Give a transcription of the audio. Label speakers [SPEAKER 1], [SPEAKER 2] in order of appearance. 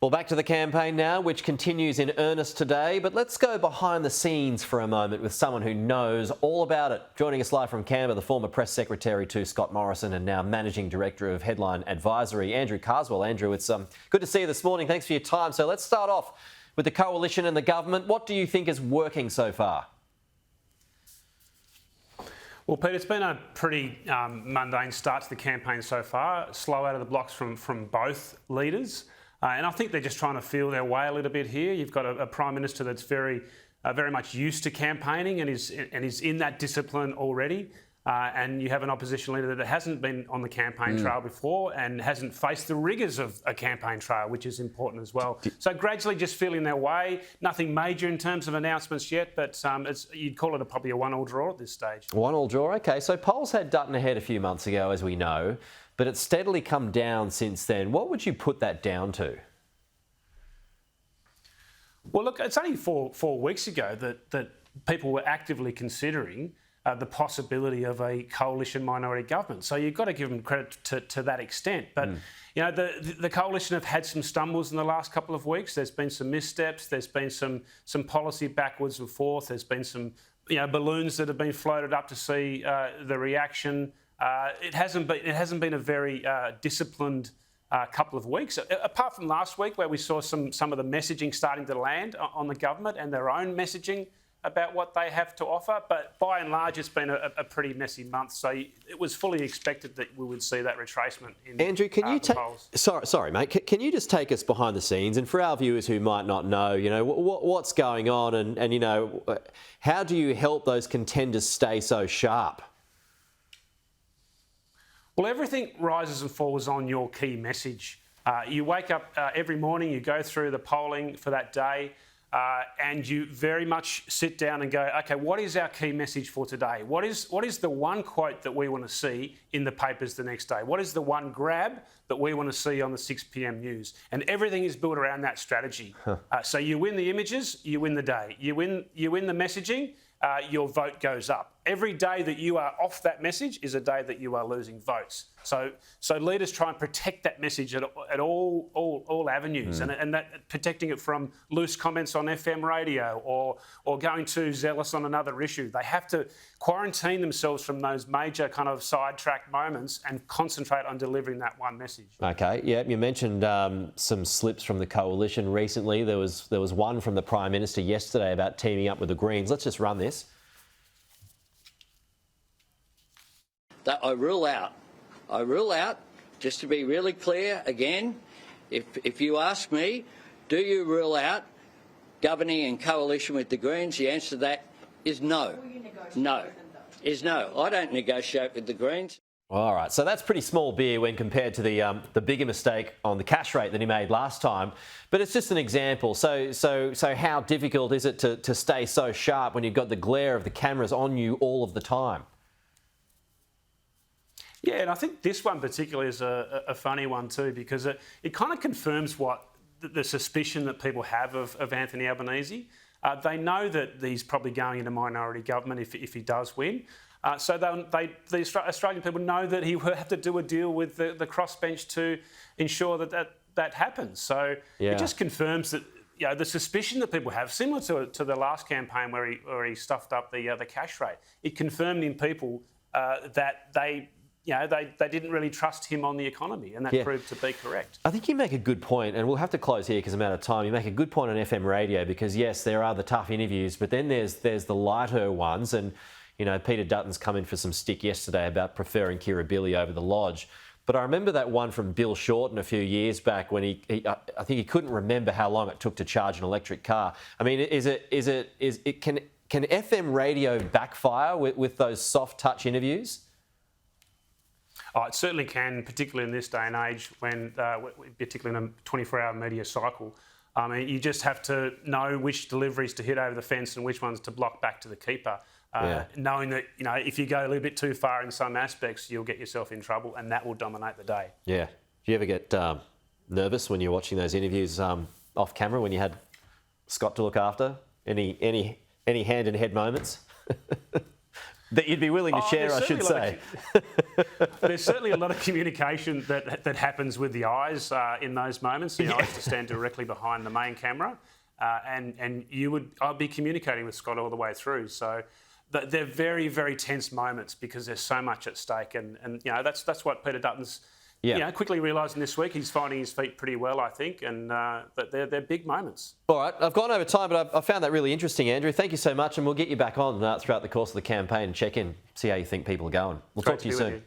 [SPEAKER 1] Well, back to the campaign now, which continues in earnest today. But let's go behind the scenes for a moment with someone who knows all about it. Joining us live from Canberra, the former press secretary to Scott Morrison and now managing director of Headline Advisory, Andrew Carswell. Andrew, it's good to see you this morning. Thanks for your time. So let's start off with the coalition and the government. What do you think is working so far?
[SPEAKER 2] Well, Pete, it's been a pretty mundane start to the campaign so far. Slow out of the blocks from both leaders. And I think they're just trying to feel their way a little bit here. You've got a Prime Minister that's very much used to campaigning and is in that discipline already. And you have an opposition leader that hasn't been on the campaign trail before and hasn't faced the rigors of a campaign trail, which is important as well. So gradually just feeling their way. Nothing major in terms of announcements yet, but you'd call it probably a 1-1 draw at this stage.
[SPEAKER 1] 1-1 draw, OK. So polls had Dutton ahead a few months ago, as we know, but it's steadily come down since then. What would you put that down to?
[SPEAKER 2] Well, look, it's only four weeks ago that people were actively considering the possibility of a coalition minority government. So you've got to give them credit to that extent. But, you know, the coalition have had some stumbles in the last couple of weeks. There's been some missteps. There's been some policy backwards and forth. There's been some, balloons that have been floated up to see the reaction. It hasn't been a very disciplined couple of weeks, apart from last week where we saw some of the messaging starting to land on the government and their own messaging about what they have to offer. But by and large, it's been a pretty messy month. So it was fully expected that we would see that retracement in
[SPEAKER 1] Andrew, can you
[SPEAKER 2] polls.
[SPEAKER 1] Sorry, mate. Can you just take us behind the scenes? And for our viewers who might not know, what's going on and how do you help those contenders stay so sharp?
[SPEAKER 2] Well, everything rises and falls on your key message. You wake up every morning, you go through the polling for that day, and you very much sit down and go, OK, what is our key message for today? What is the one quote that we want to see in the papers the next day? What is the one grab that we want to see on the 6 p.m. news? And everything is built around that strategy. So you win the images, you win the day. You win the messaging, your vote goes up. Every day that you are off that message is a day that you are losing votes. So leaders try and protect that message at all avenues, and that protecting it from loose comments on FM radio or going too zealous on another issue. They have to quarantine themselves from those major kind of sidetrack moments and concentrate on delivering that one message.
[SPEAKER 1] OK, yeah, you mentioned some slips from the coalition recently. There was one from the Prime Minister yesterday about teaming up with the Greens. Let's just run this.
[SPEAKER 3] That I rule out, just to be really clear again, if you ask me, do you rule out governing in coalition with the Greens? The answer to that is no. No. I don't negotiate with the Greens.
[SPEAKER 1] All right, so that's pretty small beer when compared to the bigger mistake on the cash rate that he made last time. But it's just an example. So how difficult is it to stay so sharp when you've got the glare of the cameras on you all of the time?
[SPEAKER 2] Yeah, and I think this one particularly is a funny one too, because it kind of confirms what the suspicion that people have of Anthony Albanese. They know that he's probably going into minority government if he does win. So the Australian people know that he will have to do a deal with the crossbench to ensure that happens. So it just confirms that the suspicion that people have, similar to the last campaign where he stuffed up the cash rate. It confirmed in people that they didn't really trust him on the economy, and that proved to be correct.
[SPEAKER 1] I think you make a good point, and we'll have to close here because I'm out of time. You make a good point on FM radio because, yes, there are the tough interviews, but then there's the lighter ones. And, Peter Dutton's come in for some stick yesterday about preferring Kirribilli over the Lodge. But I remember that one from Bill Shorten a few years back when I think he couldn't remember how long it took to charge an electric car. I mean, can FM radio backfire with those soft touch interviews?
[SPEAKER 2] Oh, it certainly can, particularly in this day and age, particularly in a 24-hour media cycle. I mean, you just have to know which deliveries to hit over the fence and which ones to block back to the keeper. Knowing that, if you go a little bit too far in some aspects, you'll get yourself in trouble, and that will dominate the day. Yeah.
[SPEAKER 1] Do you ever get nervous when you're watching those interviews off camera when you had Scott to look after? Any hand in head moments? That you'd be willing to share, I should say.
[SPEAKER 2] There's certainly a lot of communication that happens with the eyes in those moments. The eyes to stand directly behind the main camera, and I'd be communicating with Scott all the way through. So they're very, very tense moments because there's so much at stake, and you know that's what Peter Dutton's quickly realising this week. He's finding his feet pretty well, I think, and that they're big moments.
[SPEAKER 1] All right, I've gone over time, but I found that really interesting, Andrew. Thank you so much, and we'll get you back on throughout the course of the campaign and check in, see how you think people are going. We'll talk to you soon.